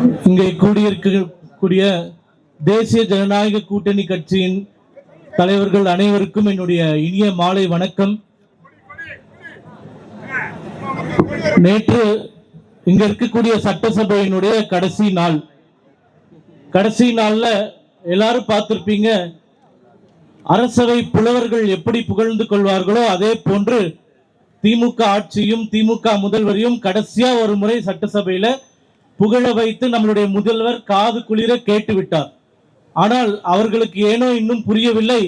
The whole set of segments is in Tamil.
இங்கே கூடியிருக்கக்கூடிய தேசிய ஜனநாயக கூட்டணி கட்சியின் தலைவர்கள் அனைவருக்கும் என்னுடைய இனிய மாலை வணக்கம். நேற்று இங்க இருக்கக்கூடிய சட்டசபையினுடைய கடைசி நாள்ல எல்லாரும் பார்த்திருப்பீங்க, அரசவை புலவர்கள் எப்படி புகழ்ந்து கொள்வார்களோ அதே போன்று திமுக ஆட்சியும் திமுக முதல்வரையும் கடைசியா ஒரு முறை சட்டசபையில புகழ வைத்து நம்மளுடைய முதல்வர் காது குளிர கேட்டு விட்டார். ஆனால் அவர்களுக்கு ஏனோ இன்னும் புரியவில்லை,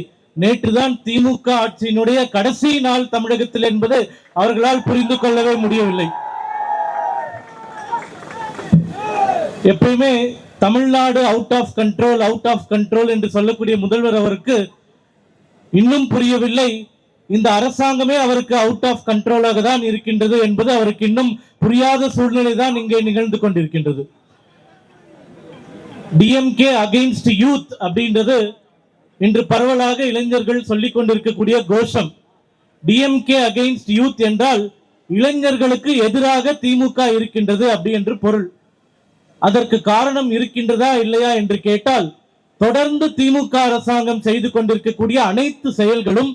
நேற்றுதான் திமுக ஆட்சியினுடைய கடைசி நாள் தமிழகத்தில் என்பது அவர்களால் புரிந்து கொள்ளவே முடியவில்லை. எப்பயுமே தமிழ்நாடு அவுட் ஆஃப் கண்ட்ரோல் என்று சொல்லக்கூடிய முதல்வர் அவருக்கு இன்னும் புரியவில்லை, இந்த அரசாங்கமே அவருக்கு அவுட் ஆஃப் கண்ட்ரோலாக தான் இருக்கின்றது என்பது அவருக்கு இன்னும் புரியாத சூழ்நிலை தான் இங்கே நிகழ்ந்து கொண்டிருக்கின்றது. டிஎம்கே அகைன்ஸ்ட் யூத் அப்படின்றது இன்று பரவலாக இளைஞர்கள் சொல்லிக் கொண்டிருக்கக்கூடிய கோஷம். டிஎம்கே அகைன்ஸ்ட் யூத் என்றால் இளைஞர்களுக்கு எதிராக திமுக இருக்கின்றது அப்படி என்று பொருள். அதற்கு காரணம் இருக்கின்றதா இல்லையா என்று கேட்டால், தொடர்ந்து திமுக அரசாங்கம் செய்து கொண்டிருக்கக்கூடிய அனைத்து செயல்களும்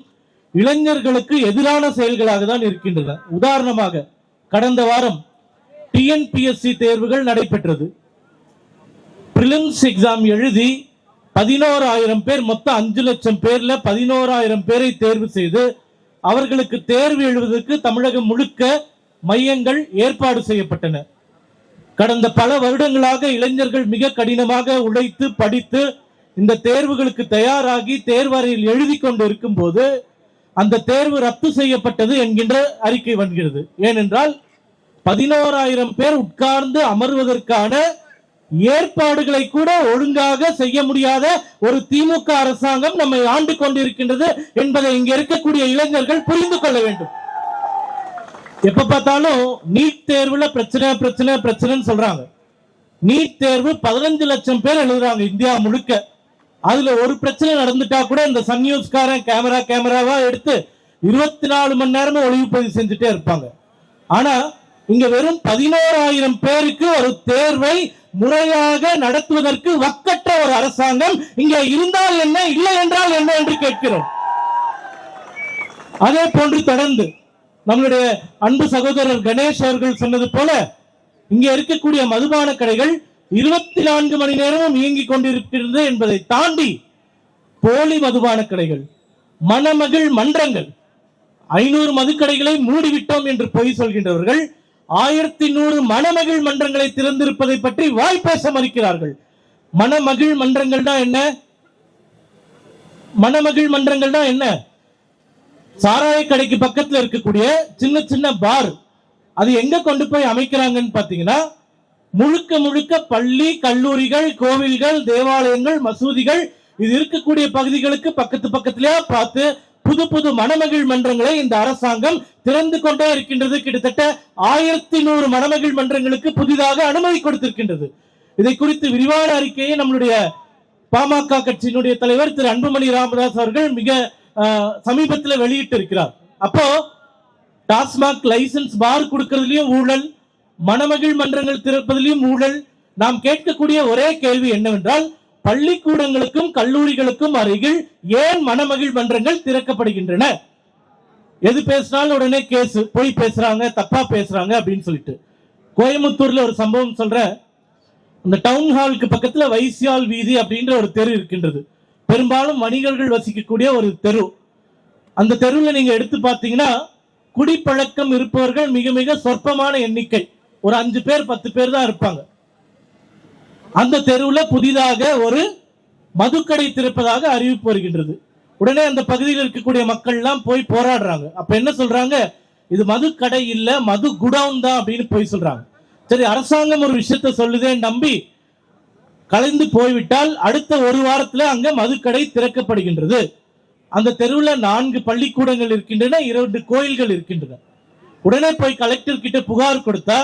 இளைஞர்களுக்கு எதிரான செயல்களாக தான் இருக்கின்றன. உதாரணமாக கடந்த வாரம் டிஎன்பிஎஸ்சி தேர்வுகள் நடைபெற்றது. பிரிலிம்ஸ் எக்ஸாம் எழுதி 11,000 பேர், மொத்தம் 5 லட்சம் பேர்ல 11,000 பேரை தேர்வு செய்து அவர்களுக்கு தேர்வு எழுதுவதற்கு தமிழகம் முழுக்க மையங்கள் ஏற்பாடு செய்யப்பட்டன. கடந்த பல வருடங்களாக இளைஞர்கள் மிக கடினமாக உழைத்து படித்து இந்த தேர்வுகளுக்கு தயாராகி தேர்வறையில் எழுதி கொண்டு இருக்கும் போது அந்த தேர்வு ரத்து செய்யப்பட்டது என்கின்ற அறிக்கை வருகிறது. ஏனென்றால் 11,000 பேர் உட்கார்ந்து அமர்வதற்கான ஏற்பாடுகளை கூட ஒழுங்காக செய்ய முடியாத ஒரு திமுக அரசாங்கம் நம்மை ஆண்டு கொண்டிருக்கின்றது என்பதை இங்க இருக்கக்கூடிய இளைஞர்கள் புரிந்து கொள்ள வேண்டும். எப்ப பார்த்தாலும் நீட் தேர்வுல பிரச்சனை சொல்றாங்க. நீட் தேர்வு 15 லட்சம் பேர் எழுதுறாங்க இந்தியா முழுக்க. அதுல ஒரு பிரச்சனை நடந்துட்டா கூட இந்த சன் நியூஸ்காரன் கேமராவா எடுத்து 24 மணி நேரமும் ஒளிவுப்பதிவு செஞ்சுட்டே இருப்பாங்க. ஆனா இங்க வெறும் 11,000 பேருக்கு ஒரு தேர்வை முறையாக நடத்துவதற்கு வக்கற்ற ஒரு அரசாங்கம் இங்க இருந்தால் என்ன, இல்லை என்றால் என்ன என்று கேட்கிறோம். அதே போன்று தொடர்ந்து நம்மளுடைய அன்பு சகோதரர் கணேஷ் அவர்கள் சொன்னது போல இங்க இருக்கக்கூடிய மதுபான கடைகள் 24 மணி நேரமும் இயங்கிக் கொண்டிருக்கிறது என்பதை தாண்டி போலி மதுபான கடைகள், மணமகிழ் மன்றங்கள், 500 மதுக்கடைகளை மூடிவிட்டோம் என்று பொய் சொல்கின்றவர்கள் 1100 மணமகிழ் மன்றங்களை திறந்திருப்பதை பற்றி வாய் பேச மறுக்கிறார்கள். மணமகிழ் மன்றங்கள்னா என்ன? மணமகிழ் மன்றங்கள்னா என்ன? சாராய கடைக்கு பக்கத்தில் இருக்கக்கூடிய சின்ன சின்ன பார், அது எங்க கொண்டு போய் அமைக்கிறாங்கன்னு பாத்தீங்கன்னா, முழுக்க பள்ளி, கல்லூரிகள், கோவில்கள், தேவாலயங்கள், மசூதிகள் இது இருக்கக்கூடிய பகுதிகளுக்கு பக்கத்திலேயே பார்த்து புது மணமகிழ் மன்றங்களை இந்த அரசாங்கம் திறந்து கொண்டே இருக்கின்றது. கிட்டத்தட்ட 1100 மணமகிழ் மன்றங்களுக்கு புதிதாக அனுமதி கொடுத்திருக்கின்றது. இதை குறித்து விரிவான அறிக்கையை நம்மளுடைய பாமக கட்சியினுடைய தலைவர் திரு அன்புமணி ராமதாஸ் அவர்கள் மிக சமீபத்தில் வெளியிட்டு இருக்கிறார். அப்போ டாஸ்மாக் லைசன்ஸ் பார் கொடுக்கிறதுலயும் ஊழல், மணமகிழ் மன்றங்கள் திறப்பதிலும் ஊழல். நாம் கேட்கக்கூடிய ஒரே கேள்வி என்னவென்றால், பள்ளிக்கூடங்களுக்கும் கல்லூரிகளுக்கும் அருகில் ஏன் மணமகிழ் மன்றங்கள் திறக்கப்படுகின்றன? எது பேசினாலும் உடனே கேஸ், போய் பேசுறாங்க, தப்பா பேசுறாங்க அப்படின்னு சொல்லிட்டு. கோயம்புத்தூர்ல ஒரு சம்பவம் சொல்றேன். இந்த டவுன் ஹாலுக்கு பக்கத்துல வைசியால் வீதி அப்படின்ற ஒரு தெரு இருக்கின்றது. பெரும்பாலும் வணிகர்கள் வசிக்கக்கூடிய ஒரு தெரு. அந்த தெருவில் நீங்க எடுத்து பார்த்தீங்கன்னா குடிப்பழக்கம் இருப்பவர்கள் மிக மிக சொற்பமான எண்ணிக்கை, ஒரு 5 பேர் 10 பேர் தான் இருப்பாங்க. அந்த தெருவில் புதிதாக ஒரு மதுக்கடை திறப்பதாக அறிவிப்பு வருகின்றது. உடனே அந்த பகுதியில் இருக்கக்கூடிய மக்கள் எல்லாம் போய் போராடுறாங்க. அப்ப என்ன சொல்றாங்க? இது மதுக்கடை இல்ல, மது குடவுன் தான் அப்படின்னு போய் சொல்றாங்க. சரி, அரசாங்கம் ஒரு விஷயத்த சொல்லுதே நம்பி கலைந்து போய்விட்டால் அடுத்த ஒரு வாரத்துல அங்க மதுக்கடை திறக்கப்படுகின்றது. அந்த தெருவில் 4 பள்ளிக்கூடங்கள் இருக்கின்றன, 2 கோயில்கள் இருக்கின்றன. உடனே போய் கலெக்டர் கிட்ட புகார் கொடுத்தா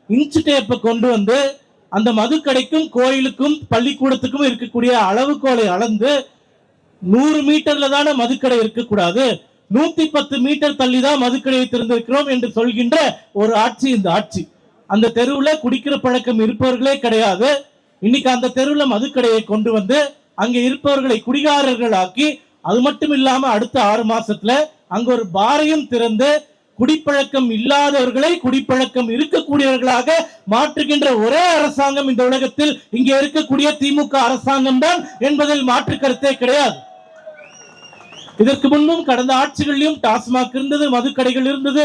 இன்ச் டேப்பை கொண்டு வந்து அந்த மதுக்கடைக்கும் கோயிலுக்கும் பள்ளிக்கூடத்துக்கும் இருக்கக்கூடிய அளவுகோலை அளந்து 100 மீட்டர்ல தானே மதுக்கடை இருக்கக்கூடாது, 110 மீட்டர் தள்ளிதான் மதுக்கடையை திறந்திருக்கிறோம் என்று சொல்கின்ற ஒரு ஆட்சி இந்த ஆட்சி. அந்த தெருவுல குடிக்கிற பழக்கம் இருப்பவர்களே கிடையாது. இன்னைக்கு அந்த தெருவுல மதுக்கடையை கொண்டு வந்து அங்க இருப்பவர்களை குடிகாரர்கள் ஆக்கி, அது மட்டும் இல்லாம அடுத்த 6 மாசத்துல அங்க ஒரு பாரையும் திறந்து குடிப்பழக்கம் இல்லாதவர்களை குடிப்பழக்கம் இருக்கக்கூடியவர்களாக மாற்றுகின்ற ஒரே அரசாங்கம் இந்த உலகத்தில் இங்கே இருக்கக்கூடிய திமுக அரசாங்கம் தான் என்பதில் மாற்று கருத்தே கிடையாது. இதற்கு முன்பும் கடந்த ஆட்சிகளிலும் டாஸ்மாக் இருந்தது, மதுக்கடைகள் இருந்தது.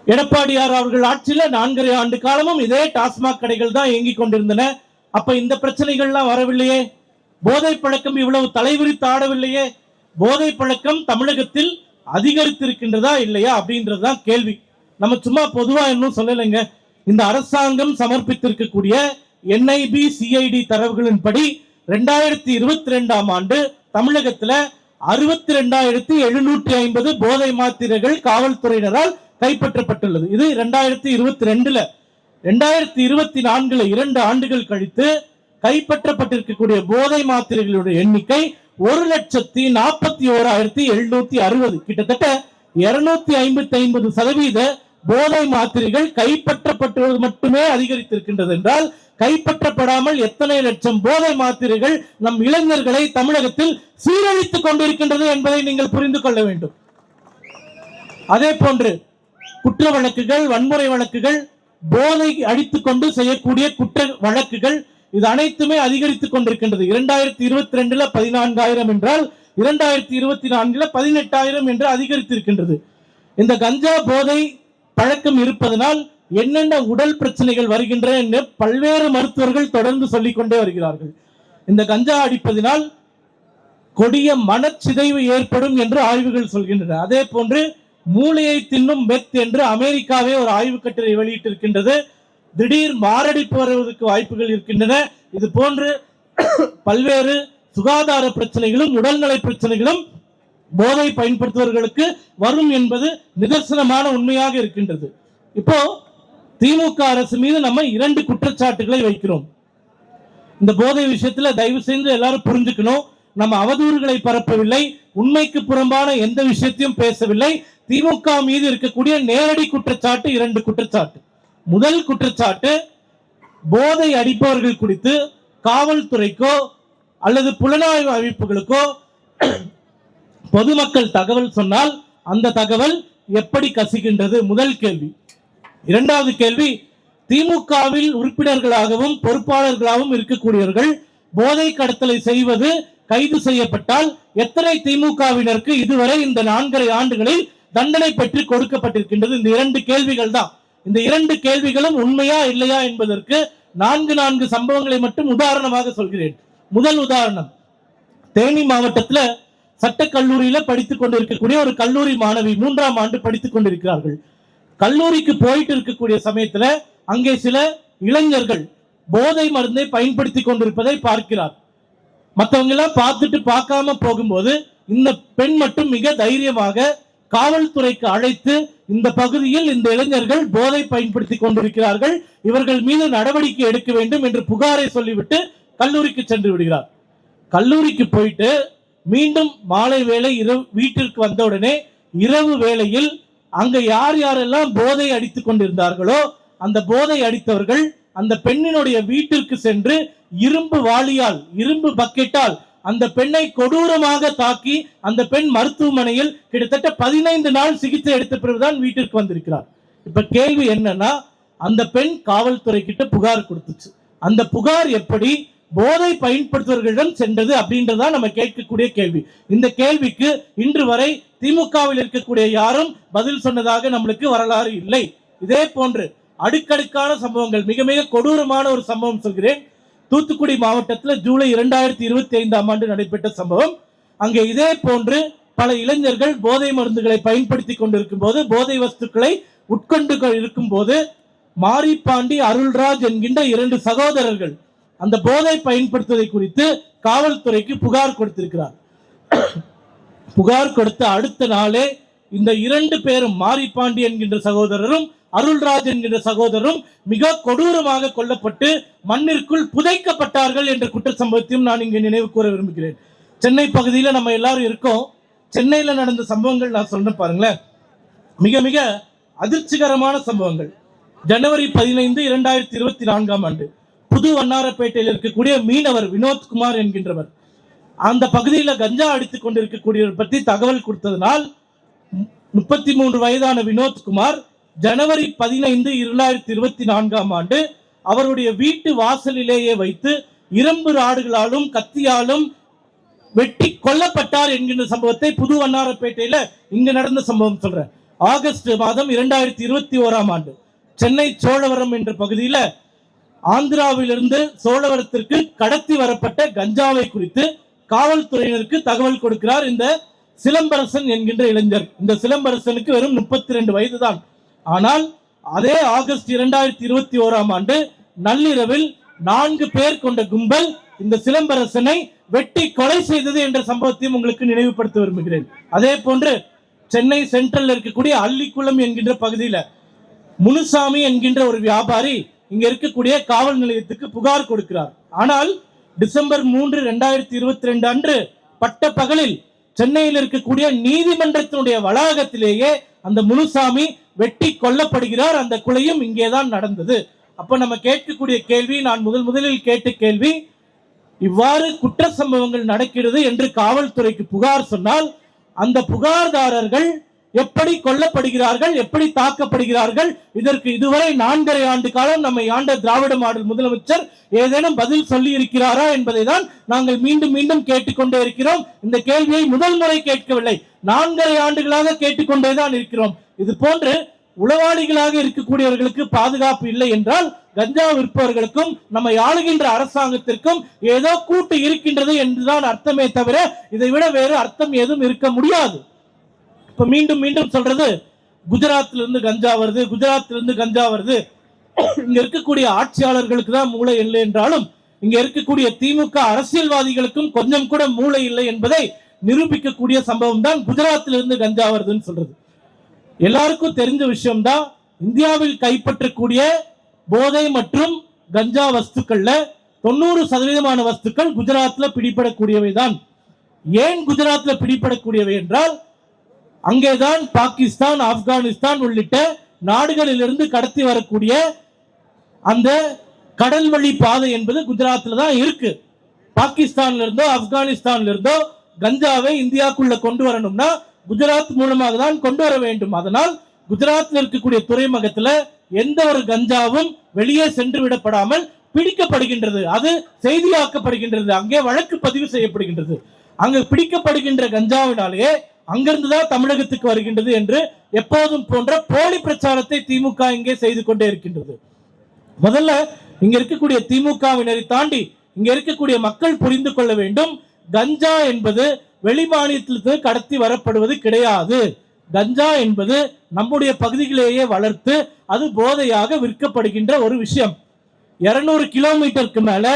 எடப்பாடியார் அவர்கள் ஆட்சியில 4.5 ஆண்டு காலமும் இதே டாஸ்மாக் கடைகள் தான் இயங்கிக் கொண்டிருந்தன. அப்ப இந்த பிரச்சனைகள்லாம் வரவில்லையே. போதை பழக்கம் இவ்வளவு தலைவிரித்து ஆடவில்லையே. போதை பழக்கம் தமிழகத்தில் அதிகரித்திருக்கின்றதா இல்லையா அப்படின்றதுதான் கேள்வி. நம்ம சும்மா பொதுவா இன்னும் சொல்லலைங்க. இந்த அரசாங்கம் சமர்ப்பித்திருக்கக்கூடிய NIB CID தரவுகளின்படி 2022ஆம் ஆண்டு தமிழகத்துல 62,750 போதை மாத்திரைகள் காவல்துறையினரால் கைப்பற்றப்பட்டுள்ளது. இது 2022ல. 2024 2 ஆண்டுகள் கழித்து கைப்பற்றப்பட்டிருக்கக்கூடிய போதை மாத்திரைகளுடைய எண்ணிக்கை 1,41,760. கிட்டத்தட்ட 259% போதை மாத்திரைகள் கைப்பற்றப்பட்டுவது மட்டுமே அதிகரித்திருக்கின்றது என்றால், கைப்பற்றப்படாமல் எத்தனை லட்சம் போதை மாத்திரைகள் நம் இளைஞர்களை தமிழகத்தில் சீரழித்துக் கொண்டிருக்கின்றது என்பதை நீங்கள் புரிந்து கொள்ள வேண்டும். அதே போன்று குற்ற வழக்குகள், வன்முறை வழக்குகள், போதை அடித்துக் கொண்டு செய்யக்கூடிய குற்ற வழக்குகள், இது அனைத்துமே அதிகரித்துக் கொண்டிருக்கின்றது. 2022ல 14,000 என்றால் 2024ல 18,000 என்று அதிகரித்திருக்கின்றது. இந்த கஞ்சா போதை பழக்கம் இருப்பதனால் என்னென்ன உடல் பிரச்சனைகள் வருகின்றன என்று பல்வேறு மருத்துவர்கள் தொடர்ந்து சொல்லிக் கொண்டே வருகிறார்கள். இந்த கஞ்சா அடிப்பதனால் கொடிய மனச்சிதைவு ஏற்படும் என்று ஆய்வுகள் சொல்கின்றன. அதே போன்று மூளையை தின்னும் மெத் என்று அமெரிக்காவே ஒரு ஆய்வு கட்டுரை வெளியிட்டிருக்கின்றது. திடீர் மாரடைப்பு வருவதற்கு வாய்ப்புகள் இருக்கின்றன. இது போன்று பல்வேறு சுகாதார பிரச்சனைகளும் உடல்நலை பிரச்சனைகளும் போதை பயன்படுத்துபவர்களுக்கு வரும் என்பது நிதர்சனமான உண்மையாக இருக்கின்றது. இப்போ திமுக அரசு மீது நம்ம 2 குற்றச்சாட்டுகளை வைக்கிறோம். இந்த போதை விஷயத்துல தயவு செய்து எல்லாரும் புரிஞ்சுக்கணும். நம்ம அவதூறுகளை பரப்பவில்லை, உண்மைக்கு புறம்பான எந்த விஷயத்தையும் பேசவில்லை. திமுக மீது இருக்கக்கூடிய நேரடி குற்றச்சாட்டு 2 குற்றச்சாட்டு. முதல் குற்றச்சாட்டு, போதை அடிப்பவர்கள் குறித்து காவல்துறைக்கோ அல்லது புலனாய்வு அமைப்புகளுக்கோ பொதுமக்கள் தகவல் சொன்னால் அந்த தகவல் எப்படி கசிகின்றது? முதல் கேள்வி. இரண்டாவது கேள்வி, திமுகவில் உறுப்பினர்களாகவும் பொறுப்பாளர்களாகவும் இருக்கக்கூடியவர்கள் போதை கடத்தலை செய்வது கைது செய்யப்பட்டால் எத்தனை திமுகவினருக்கு இதுவரை இந்த 4.5 ஆண்டுகளில் தண்டனை பெற்று கொடுக்கப்பட்டிருக்கின்றது? இந்த 2 கேள்விகள் தான். இந்த 2 கேள்விகளும் உண்மையா இல்லையா என்பதற்கு 4 சம்பவங்களை மட்டும் உதாரணமாக சொல்கிறேன். முதல் உதாரணம், தேனி மாவட்டத்தில் சட்டக்கல்லூரியில படித்துக் கொண்டிருக்கக்கூடிய ஒரு கல்லூரி மாணவி 3ஆம் ஆண்டு படித்துக் கொண்டிருக்கிறார்கள். கல்லூரிக்கு போயிட்டு இருக்கக்கூடிய சமயத்துல அங்கே சில இளைஞர்கள் போதை மருந்தை பயன்படுத்தி கொண்டிருப்பதை பார்க்கிறார். மற்றவங்க எல்லாம் பார்த்துட்டு பார்க்காம போகும்போது இந்த பெண் மட்டும் மிக தைரியமாக காவல்துறைக்கு அழைத்து, இந்த பகுதியில் இந்த இளைஞர்கள் போதை பயன்படுத்தி கொண்டிருக்கிறார்கள், இவர்கள் மீது நடவடிக்கை எடுக்க வேண்டும் என்று புகாரை சொல்லிவிட்டு கல்லூரிக்கு சென்று விடுகிறார். கல்லூரிக்கு போயிட்டு மீண்டும் மாலை வேளை வீட்டிற்கு வந்தவுடனே இரவு வேளையில் அங்க யார் யாரெல்லாம் போதை அடித்துக் கொண்டிருந்தார்களோ அந்த போதை அடித்தவர்கள் அந்த பெண்ணினுடைய வீட்டிற்கு சென்று இரும்பு வாளியால், இரும்பு பக்கெட்டால் அந்த பெண்ணை கொடூரமாக தாக்கி அந்த பெண் மருத்துவமனையில் கிட்டத்தட்ட 15 நாள் சிகிச்சை எடுத்த பிறகுதான் வீட்டிற்கு வந்திருக்கிறார். இப்ப கேள்வி என்னன்னா, அந்த பெண் காவல்துறை கிட்ட புகார் கொடுத்துச்சு. அந்த புகார் எப்படி போதை பயன்படுத்துவர்களிடம் சென்றது அப்படின்றதா நம்ம கேட்கக்கூடிய கேள்வி. இந்த கேள்விக்கு இன்று வரை திமுகவில் இருக்கக்கூடிய யாரும் பதில் சொன்னதாக நம்மளுக்கு வரலாறு இல்லை. இதே போன்று அடுக்கடுக்கான சம்பவங்கள், மிக மிக கொடூரமான ஒரு சம்பவம் சொல்கிறேன். தூத்துக்குடி மாவட்டத்தில் ஜூலை 2025ஆம் ஆண்டு நடைபெற்ற சம்பவம். அங்கே இதே போன்று பல இளைஞர்கள் போதை மருந்துகளை பயன்படுத்தி கொண்டிருக்கும் போது, போதை வஸ்துக்களை உட்கொண்டு இருக்கும் போது, மாரிப்பாண்டி, அருள்ராஜ் என்கின்ற 2 சகோதரர்கள் அந்த போதை பயன்படுத்துவதை குறித்து காவல்துறைக்கு புகார் கொடுத்திருக்கிறார். புகார் கொடுத்த அடுத்த நாளே இந்த 2 பேரும், மாரிப்பாண்டி என்கின்ற சகோதரரும் அருள்ராஜ் என்கின்ற சகோதரரும் மிக கொடூரமாக கொல்லப்பட்டு மண்ணிற்குள் புதைக்கப்பட்டார்கள் என்ற குற்ற சம்பவத்தையும் நான் இங்கே நினைவு கூற விரும்புகிறேன். சென்னை பகுதியில் நம்ம எல்லாரும் இருக்கோம். சென்னையில் நடந்த சம்பவங்கள் நான் சொல்றேன் பாருங்களேன். மிக மிக அதிர்ச்சிகரமான சம்பவங்கள். ஜனவரி 15, 2024 புது வண்ணாரப்பேட்டையில் இருக்கக்கூடிய மீனவர் வினோத்குமார் என்கின்றவர் அந்த பகுதியில் கஞ்சா அடித்துக் கொண்டிருக்கக்கூடியவர் பற்றி தகவல் கொடுத்ததனால் 33 வயதான வினோத்குமார் ஜனவரி 15, 2024 அவருடைய வீட்டு வாசலிலேயே வைத்து இரும்பு ராடுகளாலும் கத்தியாலும் வெட்டி கொல்லப்பட்டார் என்கின்ற சம்பவத்தை புது வண்ணாரப்பேட்டையில இங்க நடந்த சம்பவம் சொல்றேன். ஆகஸ்ட் மாதம் 2021 சென்னை சோழவரம் என்ற பகுதியில் ஆந்திராவிலிருந்து சோழவரத்திற்கு கடத்தி வரப்பட்ட கஞ்சாவை குறித்து காவல்துறையினருக்கு தகவல் கொடுக்கிறார் இந்த சிலம்பரசன் என்கின்ற இளைஞர். இந்த சிலம்பரசனுக்கு வெறும் 32 வயது தான். ஆனால் அதே ஆகஸ்ட் 2021 நள்ளிரவில் 4 பேர் கொண்ட கும்பல் இந்த சிலம்பரசனை வெட்டி கொலை செய்தது என்ற சம்பவத்தையும் உங்களுக்கு நினைவுபடுத்த விரும்புகிறேன். அதே போன்று சென்னை சென்ட்ரல் இருக்கக்கூடிய அள்ளிக்குளம் என்கின்ற பகுதியில் முனுசாமி என்கின்ற ஒரு வியாபாரி இங்க இருக்கக்கூடிய காவல் நிலையத்துக்கு புகார் கொடுக்கிறார். ஆனால் டிசம்பர் 3, 2022 அன்று பட்ட பகலில் சென்னையில் இருக்கக்கூடிய நீதிமன்றத்தினுடைய வளாகத்திலேயே அந்த முனுசாமி வெட்டி கொல்லப்படுகிறார். அந்த கொலையும் இங்கேதான் நடந்தது. அப்ப நம்ம கேட்கக்கூடிய கேள்வி, நான் முதலில் கேட்ட கேள்வி, இவ்வாறு குற்ற சம்பவங்கள் நடக்கிறது என்று காவல்துறைக்கு புகார் சொன்னால் அந்த புகார்தாரர்கள் எப்படி கொல்லப்படுகிறார்கள், எப்படி தாக்கப்படுகிறார்கள்? இதற்கு இதுவரை 4.5 ஆண்டு காலம் நம்மை ஆண்ட திராவிட மாடல் முதலமைச்சர் ஏதேனும் பதில் சொல்லி இருக்கிறாரா என்பதை தான் நாங்கள் மீண்டும் மீண்டும் கேட்டுக்கொண்டே இருக்கிறோம். இந்த கேள்வியை முதல் முறை கேட்கவில்லை, 4.5 ஆண்டுகளாக கேட்டுக்கொண்டேதான் இருக்கிறோம். இது போன்று உளவாளிகளாக இருக்கக்கூடியவர்களுக்கு பாதுகாப்பு இல்லை என்றால் கஞ்சா விற்பவர்களுக்கும் நம்மை ஆளுகின்ற அரசாங்கத்திற்கும் ஏதோ கூட்டு இருக்கின்றது என்றுதான் அர்த்தமே தவிர இதை விட வேறு அர்த்தம் ஏதும் இருக்க முடியாது. இப்ப மீண்டும் மீண்டும் சொல்றது குஜராத்திலிருந்து கஞ்சா வருது, குஜராத்திலிருந்து கஞ்சா வருது. இங்க இருக்கக்கூடிய ஆட்சியாளர்களுக்கு தான் மூளை இல்லை என்றாலும் இங்க இருக்கக்கூடிய திமுக அரசியல்வாதிகளுக்கும் கொஞ்சம் கூட மூளை இல்லை என்பதை நிரூபிக்கக்கூடிய சம்பவம் தான் குஜராத்திலிருந்து கஞ்சா வருதுன்னு சொல்றது. எல்லாருக்கும் தெரிஞ்ச விஷயம் தான், இந்தியாவில் கைப்பற்றக்கூடிய போதை மற்றும் கஞ்சா வஸ்துக்கள்ல 90% வஸ்துக்கள் குஜராத்ல பிடிபடக்கூடியவை தான். ஏன் குஜராத்ல பிடிபடக்கூடியவை என்றால் அங்கேதான் பாகிஸ்தான், ஆப்கானிஸ்தான் உள்ளிட்ட நாடுகளிலிருந்து கடத்தி வரக்கூடிய அந்த கடல் வழி பாதை என்பது குஜராத்ல தான் இருக்கு. பாகிஸ்தான்ல இருந்தோ ஆப்கானிஸ்தான்ல இருந்தோ கஞ்சாவை இந்தியாக்குள்ள கொண்டு வரணும்னா குஜராத் மூலமாக தான் கொண்டு வர வேண்டும். அதனால் குஜராத்தில் இருக்கக்கூடிய துறைமுகத்துல எந்த ஒரு கஞ்சாவும் வெளியே சென்று விடப்படாமல் பிடிக்கப்படுகின்றது, அது செய்தியாக்கப்படுகின்றது, அங்கே வழக்கு பதிவு செய்யப்படுகின்றது. அங்கு பிடிக்கப்படுகின்ற கஞ்சாவினாலேயே அங்கிருந்துதான் தமிழகத்துக்கு வருகின்றது என்று எப்போதும் போன்ற போலி பிரச்சாரத்தை திமுக இங்கே செய்து கொண்டே இருக்கின்றது. முதல்ல இங்க இருக்கக்கூடிய திமுகவினரை தாண்டி இங்க இருக்கக்கூடிய மக்கள் புரிந்து கொள்ள வேண்டும், கஞ்சா என்பது வெளி மாநிலத்திலிருந்து கடத்தி வரப்படுவது கிடையாது. கஞ்சா என்பது நம்முடைய பகுதிகளிலேயே வளர்த்து அது போதையாக விற்கப்படுகின்ற ஒரு விஷயம். 200 கிலோமீட்டருக்கு மேல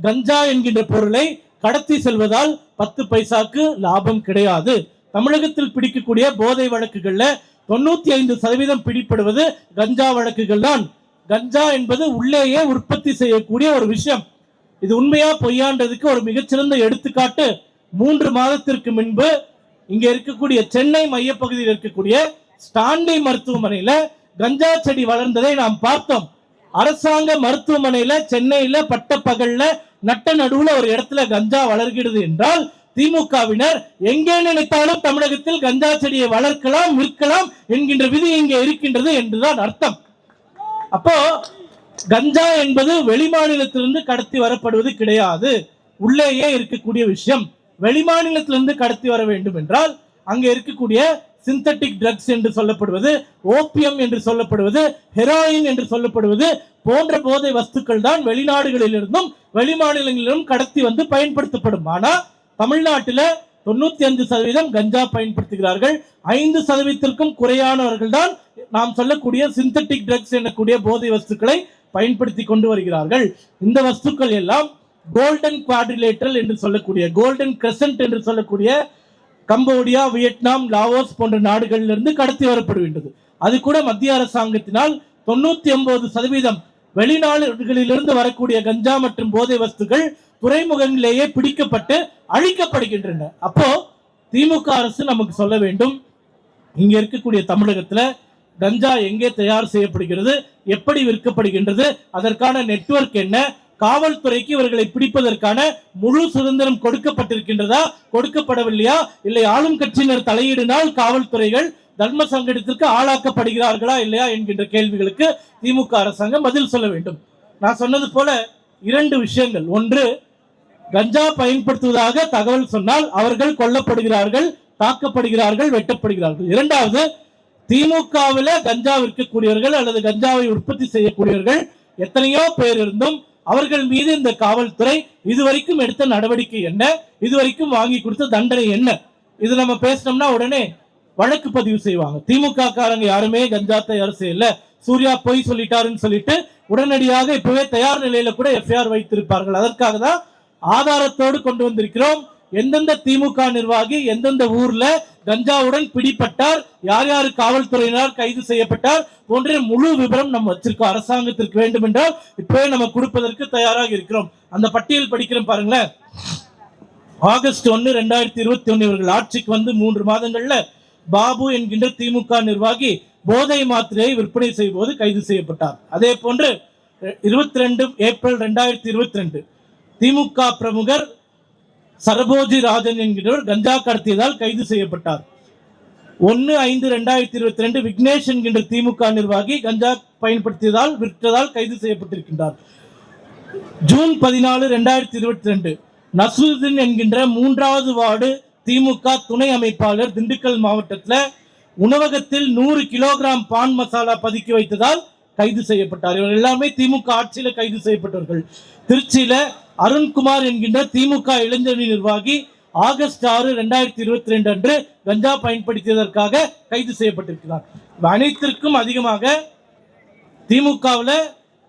கஞ்சா என்கின்ற பொருளை கடத்தி செல்வதால் 10 பைசாக்கு லாபம் கிடையாது. தமிழகத்தில் பிடிக்கக்கூடிய போதை வழக்குகள்ல 95% பிடிப்படுவது கஞ்சா வழக்குகள் தான். கஞ்சா என்பது உள்ளேயே உற்பத்தி செய்யக்கூடிய ஒரு விஷயம். இது உண்மையா பொய்யான்றதுக்கு ஒரு மிகச்சிறந்த எடுத்துக்காட்டு, 3 மாதத்திற்கு முன்பு இங்க இருக்கக்கூடிய சென்னை மையப்பகுதியில் இருக்கக்கூடிய ஸ்டான்லி மருத்துவமனையில கஞ்சா செடி வளர்ந்ததை நாம் பார்த்தோம். அரசாங்க மருத்துவமனையில சென்னையில பட்டப்பகல்ல நட்ட நடுவுல ஒரு இடத்துல கஞ்சா வளர்கிறது என்றால் திமுகவினர் எங்கே நினைத்தாலும் தமிழகத்தில் கஞ்சா செடியை வளர்க்கலாம், விற்கலாம் என்கின்ற விதி இங்கே இருக்கின்றது என்றுதான் அர்த்தம். அப்போ கஞ்சா என்பது வெளிமாநிலத்திலிருந்து கடத்தி வரப்படுவது கிடையாது, உள்ளேயே இருக்கக்கூடிய விஷயம். வெளிமாநிலத்திலிருந்து கடத்தி வர வேண்டும் என்றால் அங்கே இருக்கக்கூடிய சிந்தட்டிக் ட்ரக்ஸ் என்று சொல்லப்படுவது, ஓபியம் என்று சொல்லப்படுவது, ஹெராயின் என்று சொல்லப்படுவது போன்ற போதை வஸ்துக்கள் தான் வெளிநாடுகளிலிருந்தும் வெளிமாநிலங்களிலும் கடத்தி வந்து பயன்படுத்தப்படும். ஆனா தமிழ்நாட்டில் 95% கஞ்சா பயன்படுத்துகிறார்கள். 5%க்கும் குறையானவர்கள் தான் நாம் சொல்லக்கூடிய சிந்தட்டிக் ட்ரக்ஸ் எனக்கூடிய போதை வஸ்துக்களை பயன்படுத்தி கொண்டு வருகிறார்கள். இந்த வஸ்துக்கள் எல்லாம் கோல்டன் குவாட்ரிலேட்டரல் என்று சொல்லக்கூடிய, கோல்டன் கிரசன்ட் என்று சொல்லக்கூடிய கம்போடியா, வியட்நாம், லாவோஸ் போன்ற நாடுகளிலிருந்து கடத்தி வரப்படுகின்றது. அது கூட மத்திய அரசாங்கத்தினால் 99% வெளிநாடுகளிலிருந்து வரக்கூடிய கஞ்சா மற்றும் போதை வஸ்துகள் துறைமுகங்களிலேயே பிடிக்கப்பட்டு அழிக்கப்படுகின்றன. அப்போ திமுக அரசு நமக்கு சொல்ல வேண்டும், இங்க இருக்கக்கூடிய தமிழகத்துல கஞ்சா எங்கே தயார் செய்யப்படுகிறது, எப்படி விற்கப்படுகின்றது, அதற்கான நெட்வொர்க் என்ன, காவல்துறைக்கு இவர்களை பிடிப்பதற்கான முழு சுதந்திரம் கொடுக்கப்பட்டிருக்கின்றதா, கொடுக்கப்படவில்லையா, இல்லை ஆளும் கட்சியினர் தலையீடினால் காவல்துறைகள் தர்ம சங்கடத்திற்கு ஆளாக்கப்படுகிறார்களா இல்லையா என்கின்ற கேள்விகளுக்கு திமுக அரசாங்கம் பதில் சொல்ல வேண்டும். நான் சொன்னது போல 2 விஷயங்கள். ஒன்று, கஞ்சா பயன்படுத்துவதாக தகவல் சொன்னால் அவர்கள் கொல்லப்படுகிறார்கள், தாக்கப்படுகிறார்கள், வெட்டப்படுகிறார்கள். இரண்டாவது, திமுகவில் கஞ்சா விற்கக்கூடியவர்கள் அல்லது கஞ்சாவை உற்பத்தி செய்யக்கூடியவர்கள் எத்தனையோ பேர் இருந்தும் அவர்கள் மீது இந்த காவல்துறை இதுவரைக்கும் எடுத்த நடவடிக்கை என்ன, இதுவரைக்கும் வாங்கி கொடுத்த தண்டனை என்ன? இது நம்ம பேசினோம்னா உடனே வழக்கு பதிவு செய்வாங்க. திமுக காரங்க யாருமே கஞ்சா தயார் செய்யல, சூர்யா போய் சொல்லிட்டாருன்னு சொல்லிட்டு உடனடியாக இப்பவே தயார் நிலையில கூட எஃப்ஐஆர் வைத்திருப்பார்கள். அதற்காக தான் ஆதாரத்தோடு கொண்டு வந்திருக்கிறோம். எந்தெந்த திமுக நிர்வாகி எந்தெந்த ஊர்ல கஞ்சாவுடன் பிடிப்பட்டார், யார் யார் காவல்துறையினர் கைது செய்யப்பட்டார் போன்ற முழு விவரம் நம்ம வச்சிருக்கோம். அரசாங்கத்திற்கு வேண்டும் என்றால் இப்பவே நம்ம கொடுப்பதற்கு தயாராக இருக்கிறோம். அந்த பட்டியல் படிக்கிறோம் பாருங்களேன். ஆகஸ்ட் 1, 2021 இவர்கள் ஆட்சிக்கு வந்து 3 மாதங்கள்ல பாபு என்கின்ற திமுக நிர்வாகி போதை மாத்திரையை விற்பனை செய்யும் போது கைது செய்யப்பட்டார். அதே போன்று 22 ஏப்ரல் 2022 திமுக பிரமுகர் சரபோஜி ராஜன் என்கிறவர் கஞ்சா கடத்தியதால் கைது செய்யப்பட்டார். 1/5/2022 விக்னேஷ் என்கின்ற திமுக நிர்வாகி கஞ்சா பயன்படுத்தியதால் விற்றதால் கைது செய்யப்பட்டிருக்கின்றார். ஜூன் 14, 2022 நசுருதீன் என்கின்ற 3வது வார்டு திமுக துணை அமைப்பாளர் திண்டுக்கல் மாவட்டத்தில் உணவகத்தில் 100 கிலோகிராம் பான் மசாலா பதுக்கி வைத்ததால் கைது செய்யப்பட்டார். இவர் எல்லாமே திமுக ஆட்சியில் கைது செய்யப்பட்டவர்கள். திருச்சியில அருண்குமார் என்கின்ற திமுக இளைஞரணி நிர்வாகி ஆகஸ்ட் 6, 2022 அன்று கஞ்சா பயன்படுத்தியதற்காக கைது செய்யப்பட்டிருக்கிறார். அனைத்திற்கும் அதிகமாக திமுகவில்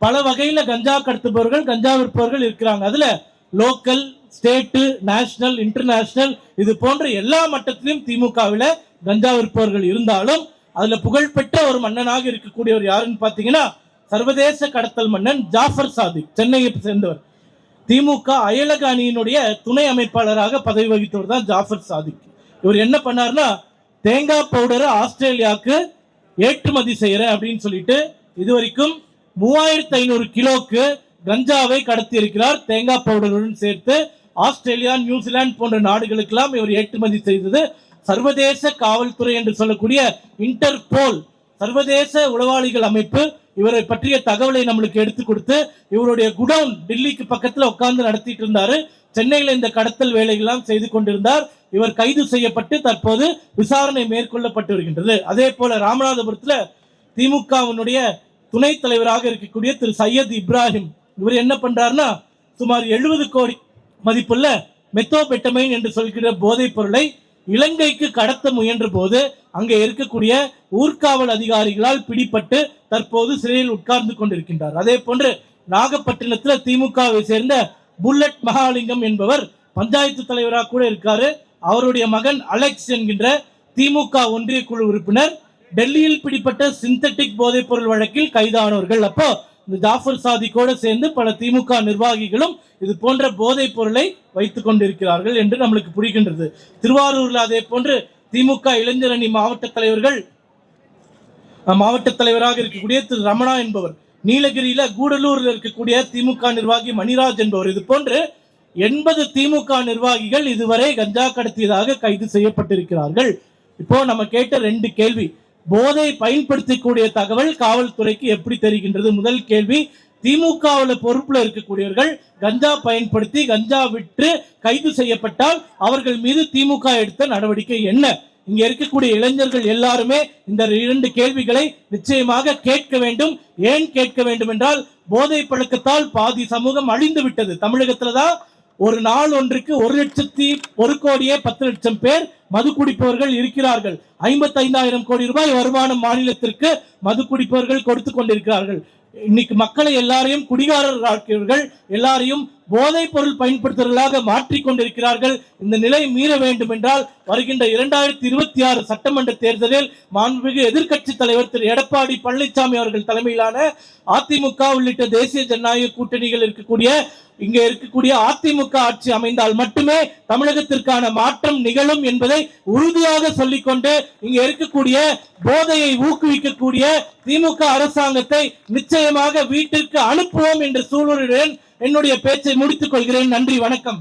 பல வகையில் கஞ்சா கடத்துபவர்கள், கஞ்சா விற்பவர்கள் இருக்கிறாங்க. அதுல லோக்கல், ஸ்டேட்டு, நேஷனல், இன்டர்நேஷனல் இது போன்ற எல்லா மட்டத்திலும் திமுகவில் கஞ்சா விற்பவர்கள் இருந்தாலும் அதுல புகழ்பெற்ற ஒரு மன்னனாக இருக்கக்கூடியவர் யாருன்னு பாத்தீங்கன்னா சர்வதேச கடத்தல் மன்னன் ஜாஃபர் சாதிக், சென்னையை சேர்ந்தவர். திமுக அயலக அணியினுடைய துணை அமைப்பாளராக பதவி வகித்தவர் தான் ஜாஃபர் சாதிக். இவர் என்ன பண்ணார்னா, தேங்காய் பவுடரை ஆஸ்திரேலியாவுக்கு ஏற்றுமதி செய்யறேன் அப்படின்னு சொல்லிட்டு இதுவரைக்கும் 3500 கிலோக்கு கஞ்சாவை கடத்தி இருக்கிறார். தேங்காய் பவுடருடன் சேர்த்து ஆஸ்திரேலியா, நியூசிலாந்து போன்ற நாடுகளுக்கெல்லாம் இவர் ஏற்றுமதி செய்தது. சர்வதேச காவல்துறை என்று சொல்லக்கூடிய இன்டர்போல் சர்வதேச உளவாளிகள் அமைப்பு இவரை பற்றிய தகவலை நம்மளுக்கு எடுத்து கொடுத்து இவருடைய குடவுன் டெல்லிக்கு பக்கத்தில் உட்கார்ந்து நடத்திட்டு இருந்தாரு. சென்னையில் இந்த கடத்தல் வேலைகள்லாம் செய்து கொண்டிருந்தார். இவர் கைது செய்யப்பட்டு தற்போது விசாரணை மேற்கொள்ளப்பட்டு வருகின்றது. அதே போல ராமநாதபுரத்தில் திமுகவினுடைய துணைத் தலைவராக இருக்கக்கூடிய திரு சையத் இப்ராஹிம் இவர் என்ன பண்றாருன்னா, சுமார் 70 கோடி மதிப்புள்ள மெத்தோபெட்டமைன் என்று சொல்கிற போதைப் பொருளை இலங்கைக்கு கடத்த முயன்ற போது அங்கே இருக்கக்கூடிய ஊர்காவல் அதிகாரிகளால் பிடிபட்டு தற்போது சிறையில் உட்கார்ந்து கொண்டிருக்கின்றார். அதே போன்று நாகப்பட்டினத்தில் திமுகவை சேர்ந்த புல்லட் மகாலிங்கம் என்பவர் பஞ்சாயத்து தலைவராக கூட இருக்காரு. அவருடைய மகன் அலெக்ஸ் என்கின்ற திமுக ஒன்றிய குழு உறுப்பினர் டெல்லியில் பிடிப்பட்ட சிந்தட்டிக் போதைப் பொருள் வழக்கில் கைதானவர்கள். அப்போ இந்த ஜாஃபர் சாதிக்கோடு சேர்ந்து பல திமுக நிர்வாகிகளும் இது போன்ற போதைப் பொருளை வைத்துக் கொண்டிருக்கிறார்கள் என்று நம்மளுக்கு புரிகின்றது. திருவாரூர்ல அதே போன்று திமுக இளைஞரணி மாவட்ட தலைவராக இருக்கக்கூடிய திரு ரமணா என்பவர், நீலகிரியில கூடலூர்ல இருக்கக்கூடிய திமுக நிர்வாகி மணிராஜ் என்பவர், இது போன்று 80 திமுக நிர்வாகிகள் இதுவரை கஞ்சா கடத்தியதாக கைது செய்யப்பட்டிருக்கிறார்கள். இப்போ நம்ம கேட்ட 2 கேள்வி. போதை பயன்படுத்தக்கூடிய தகவல் காவல்துறைக்கு எப்படி தெரிகின்றது? முதல் கேள்வி. திமுகவில் பொறுப்புல இருக்கக்கூடியவர்கள் கஞ்சா பயன்படுத்தி கஞ்சா விற்று கைது செய்யப்பட்டால் அவர்கள் மீது திமுக எடுத்த நடவடிக்கை என்ன? இங்க இருக்கக்கூடிய இளைஞர்கள் எல்லாருமே இந்த 2 கேள்விகளை நிச்சயமாக கேட்க வேண்டும். ஏன் கேட்க வேண்டும் என்றால், போதை பழக்கத்தால் பாதி சமூகம் அழிந்து விட்டது. தமிழகத்துலதான் ஒரு நாள் ஒன்றுக்கு 1,01,10,00,000 பேர் மது குடிப்பவர்கள் இருக்கிறார்கள். 55,000 கோடி ரூபாய் வருமானம் மாநிலத்திற்கு மது குடிப்பவர்கள் கொடுத்து கொண்டிருக்கிறார்கள். இன்னைக்கு மக்களை எல்லாரையும் குடிகாரர்கள் எல்லாரையும் போதைப் பொருள் பயன்படுத்துவர்களாக மாற்றிக் கொண்டிருக்கிறார்கள். இந்த நிலை மீற வேண்டும் என்றால் வருகின்ற 2026 சட்டமன்ற தேர்தலில் மாண்புமிகு எதிர்க்கட்சி தலைவர் திரு எடப்பாடி பழனிசாமி அவர்கள் தலைமையிலான அதிமுக உள்ளிட்ட தேசிய ஜனநாயக கூட்டணிகள் இருக்கக்கூடிய இங்க இருக்கக்கூடிய அதிமுக ஆட்சி அமைந்தால் மட்டுமே தமிழகத்திற்கான மாற்றம் நிகழும் என்பதை உறுதியாக சொல்லிக்கொண்டு இங்க இருக்கக்கூடிய போதையை ஊக்குவிக்கக்கூடிய திமுக அரசாங்கத்தை நிச்சயமாக வீட்டிற்கு அனுப்புவோம் என்ற சூழலுடன் என்னுடைய பேச்சை முடித்துக் கொள்கிறேன். நன்றி, வணக்கம்.